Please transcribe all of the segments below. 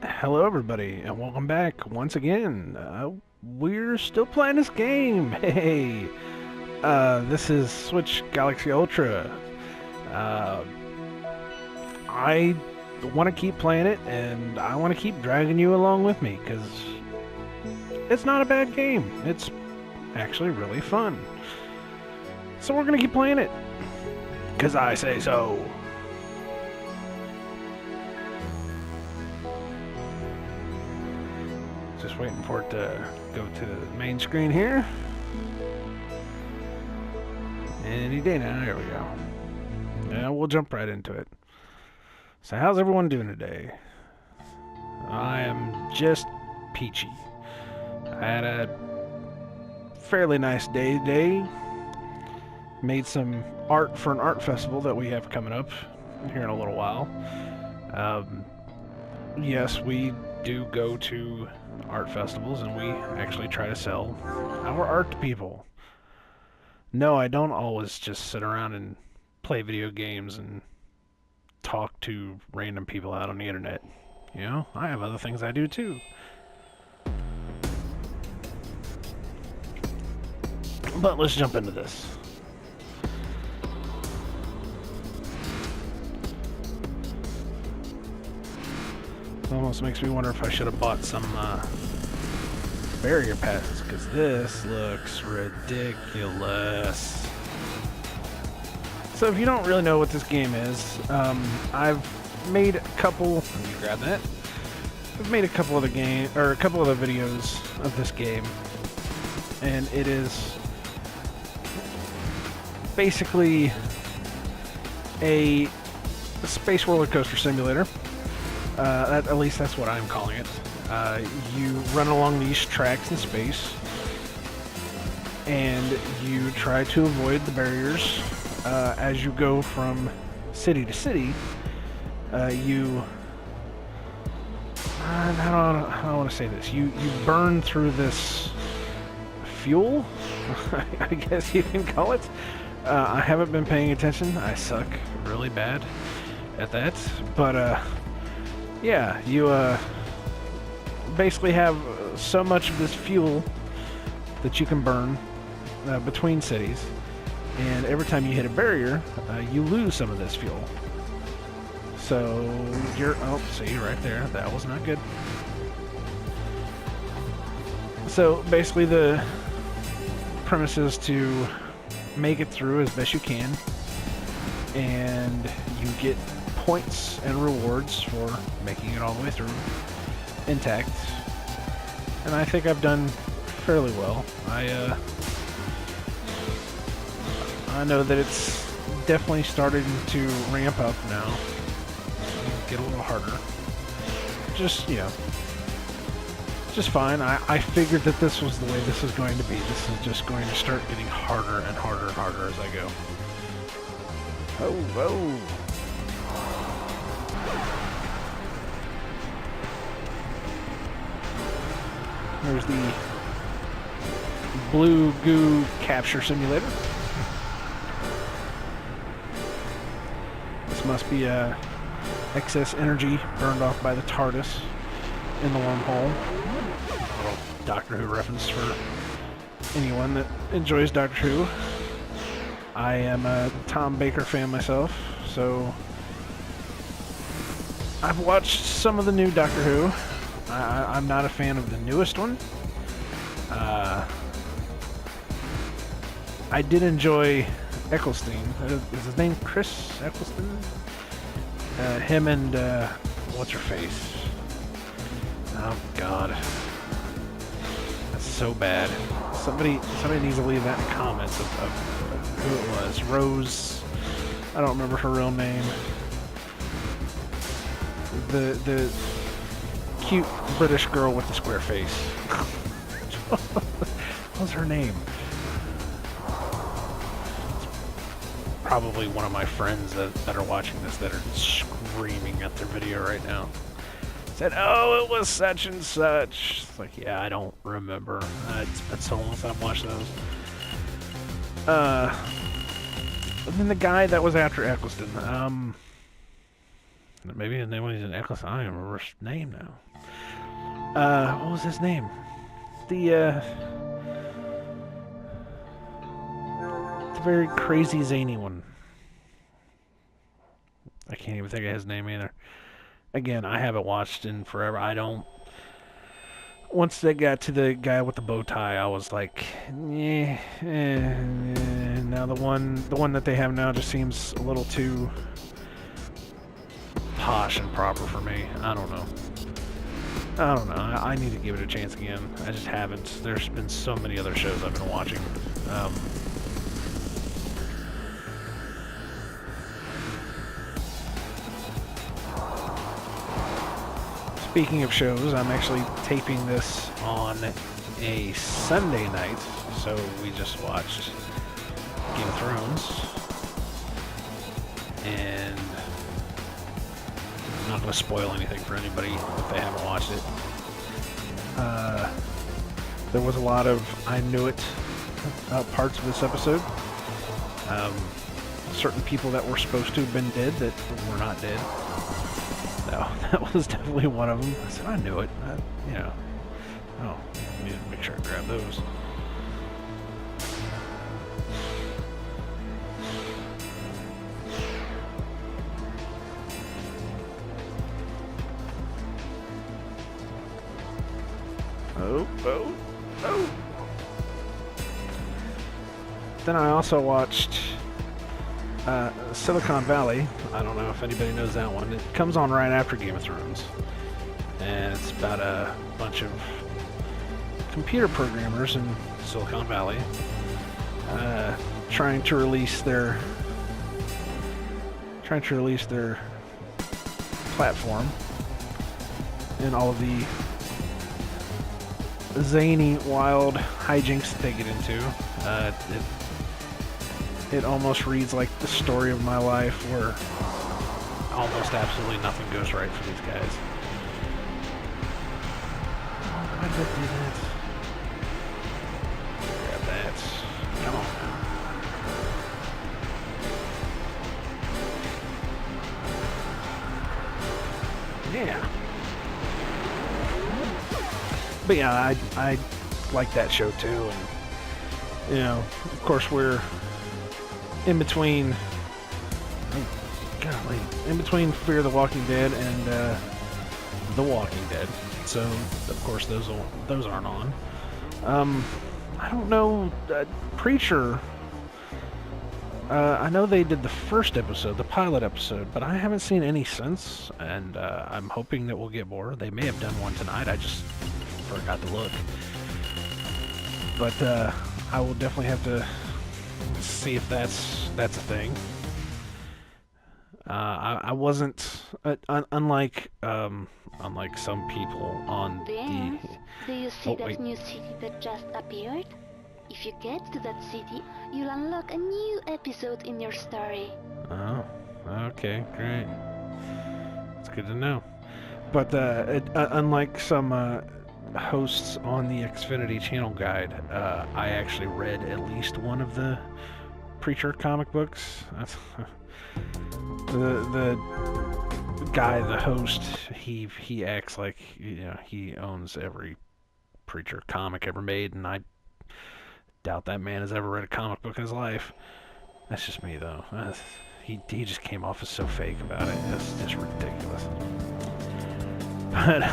Hello, everybody, and welcome back once again. We're still playing this game. Hey, this is Switch Galaxy Ultra. Uh, I want to keep playing it, and I want to keep dragging you along with me because it's not a bad game. It's actually really fun. So we're gonna keep playing it because I say so. Just waiting for it to go to the main screen here. Any day now, there we go. Yeah, we'll jump right into it. So how's everyone doing today? I am just peachy. I had a fairly nice day today. Made some art for an art festival that we have coming up here in a little while. Yes, we do go to art festivals and we actually try to sell our art to people. No, I don't always just sit around and play video games and talk to random people out on the internet. You know, I have other things I do too. But let's jump into this. It almost makes me wonder if I should have bought some barrier passes, because this looks ridiculous. So if you don't really know what this game is, I've made a couple. Let me grab that. I've made a couple of the videos of this game, and it is basically a space roller coaster simulator. At least that's what I'm calling it. You run along these tracks in space, and you try to avoid the barriers as you go from city to city. You how do I want to say this? You burn through this fuel, I guess you can call it. I haven't been paying attention. I suck really bad at that, but yeah, you basically have so much of this fuel that you can burn between cities, and every time you hit a barrier, you lose some of this fuel. So see right there, that was not good. So basically the premise is to make it through as best you can, and you get points and rewards for making it all the way through intact. And I think I've done fairly well. I know that it's definitely starting to ramp up now. Get a little harder. Just, you know, just fine. I figured that this was the way this is going to be. This is just going to start getting harder and harder and harder as I go. Oh. There's the blue goo capture simulator. This must be excess energy burned off by the TARDIS in the wormhole. A little Doctor Who reference for anyone that enjoys Doctor Who. I am a Tom Baker fan myself, so I've watched some of the new Doctor Who. I'm not a fan of the newest one. I did enjoy Eccleston. Is his name Chris Eccleston? Him and what's her face? Oh God, that's so bad. Somebody needs to leave that in the comments of who it was. Rose. I don't remember her real name. The cute British girl with the square face. What's her name? Probably one of my friends that are watching this that are screaming at their video right now. Said, oh, it was such and such. It's like, yeah, I don't remember. It's been so long since I've watched those. And then the guy that was after Eccleston, Maybe his name was an Eccles. I don't even remember his name now. What was his name? The very crazy zany one. I can't even think of his name either. Again, I haven't watched in forever. I don't. Once they got to the guy with the bow tie, I was like, now the one that they have now just seems a little too posh and proper for me. I don't know. I need to give it a chance again. I just haven't. There's been so many other shows I've been watching. Speaking of shows, I'm actually taping this on a Sunday night, so we just watched Game of Thrones, and I'm not going to spoil anything for anybody if they haven't watched it. There was a lot of I knew it parts of this episode. Certain people that were supposed to have been dead that were not dead. No, that was definitely one of them. I said, I knew it. Oh, I need to make sure I grab those. Oh. Then I also watched Silicon Valley. I don't know if anybody knows that one. It comes on right after Game of Thrones. And it's about a bunch of computer programmers in Silicon Valley trying to release their platform and all of the zany, wild hijinks that they get into. It almost reads like the story of my life, where almost absolutely nothing goes right for these guys. Why did I do that? Grab that. Come on. Yeah. But yeah, I like that show too, and of course we're in between Fear the Walking Dead and The Walking Dead, so of course those aren't on. I don't know, Preacher. I know they did the first episode, the pilot episode, but I haven't seen any since, and I'm hoping that we'll get more. They may have done one tonight. I just forgot to look, but I will definitely have to see if that's a thing. I wasn't unlike some people on Vance, do you see that new city that just appeared? If you get to that city, you'll unlock a new episode in your story. Oh, okay, great. It's good to know. But unlike some hosts on the Xfinity channel guide, I actually read at least one of the Preacher comic books. The guy, the host, he acts like he owns every Preacher comic ever made, and I doubt that man has ever read a comic book in his life. That's just me, though. He just came off as so fake about it. It's just ridiculous. But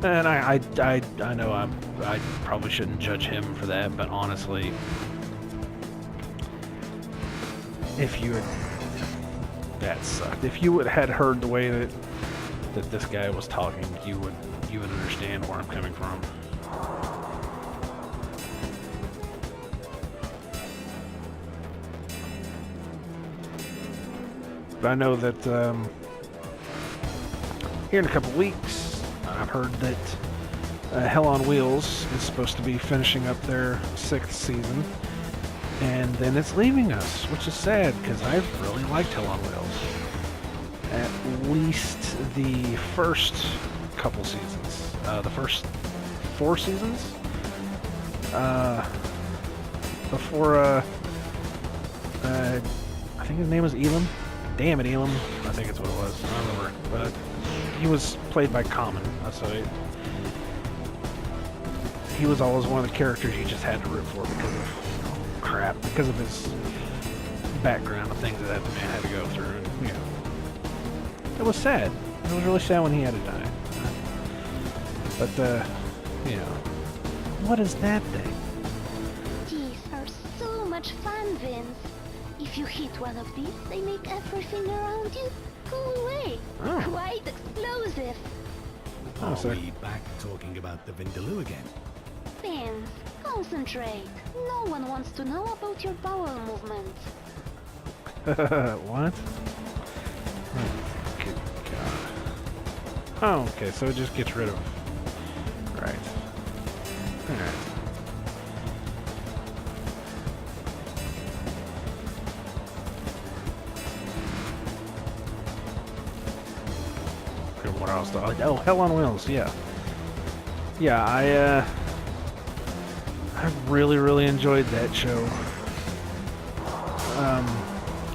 and I know I probably shouldn't judge him for that, but honestly, if you that sucked. If you had heard the way that this guy was talking, you would understand where I'm coming from. But I know that here in a couple weeks, I've heard that Hell on Wheels is supposed to be finishing up their 6th season, and then it's leaving us, which is sad because I really liked Hell on Wheels. At least the first couple seasons, the first 4 seasons, before I think his name was Elam. Damn it, Elam. I think it's what it was. I don't remember. But he was played by Common, so he was always one of the characters you just had to root for because of crap, because of his background of things that the man had to go through. And, you know, it was sad. It was really sad when he had to die. But you know, what is that thing? These are so much fun, Vince. If you hit one of these, they make everything around you go away. Oh. Quite explosive. Oh, Are we back talking about the Vindaloo again? Vince, concentrate. No one wants to know about your bowel movements. What? Oh, good God. Oh, okay, so it just gets rid of... Right. Alright. What else? Oh, Hell on Wheels, yeah. Yeah, I really enjoyed that show.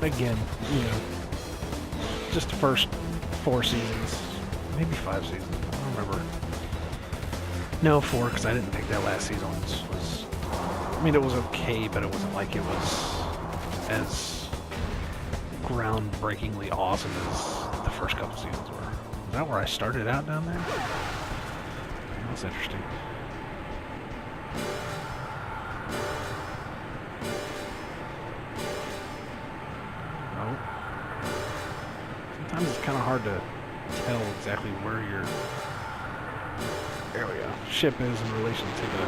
Again, you know, just the first 4 seasons, maybe 5 seasons, I don't remember. No, 4, because I didn't think that last season was, I mean, it was okay, but it wasn't like it was as groundbreakingly awesome as the first couple seasons were. Is that where I started out down there? That's interesting. Oh. Sometimes it's kind of hard to tell exactly where your ship is in relation to the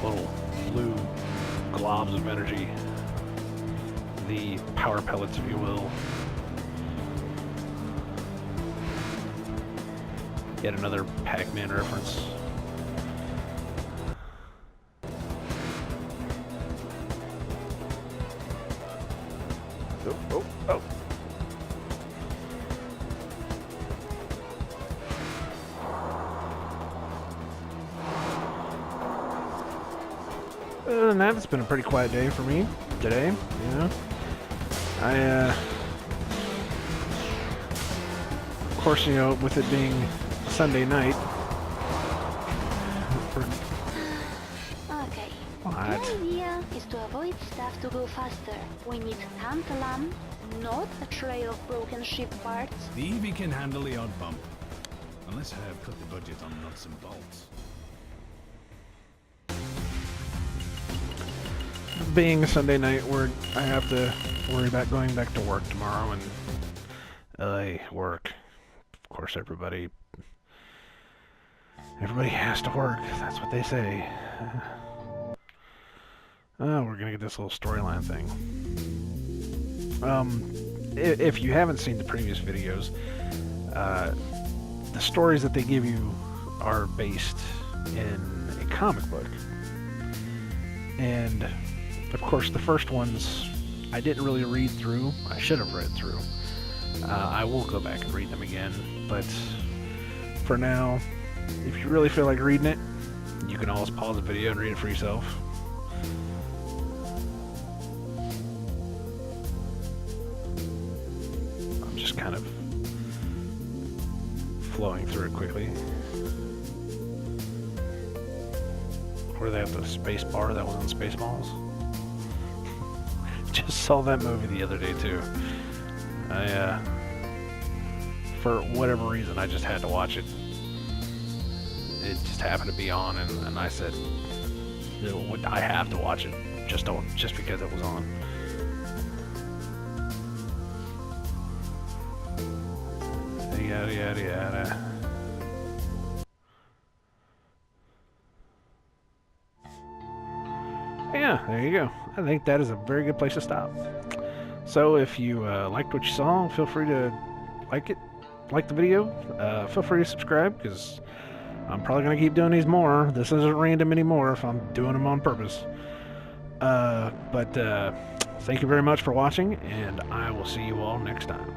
little blue globs of energy. The power pellets, if you will. Yet another Pac-Man reference. Oh. Other than that, it's been a pretty quiet day for me today, you know. Of course, you know, with it being Sunday night. Okay. What? The idea is to avoid stuff to go faster. We need tantalum, not a trail of broken ship parts. The Eevee can handle the odd bump. Unless I have cut the budget on nuts and bolts. Being a Sunday night where I have to worry about going back to work tomorrow, and I work. Of course, everybody has to work. That's what they say. Oh, we're gonna get this little storyline thing. If you haven't seen the previous videos, the stories that they give you are based in a comic book. And, of course, the first ones I didn't really read through. I should have read through. I will go back and read them again, but for now, if you really feel like reading it, you can always pause the video and read it for yourself. I'm just kind of flowing through it quickly. Or do they have the space bar that was on Spaceballs? Just saw that movie the other day too. For whatever reason, I just had to watch it. It just happened to be on, and I said, I have to watch it just because it was on. Yada yada yada. Yeah, there you go. I think that is a very good place to stop. So if you liked what you saw, feel free to like the video. Feel free to subscribe, because I'm probably going to keep doing these more. This isn't random anymore if I'm doing them on purpose. But thank you very much for watching, and I will see you all next time.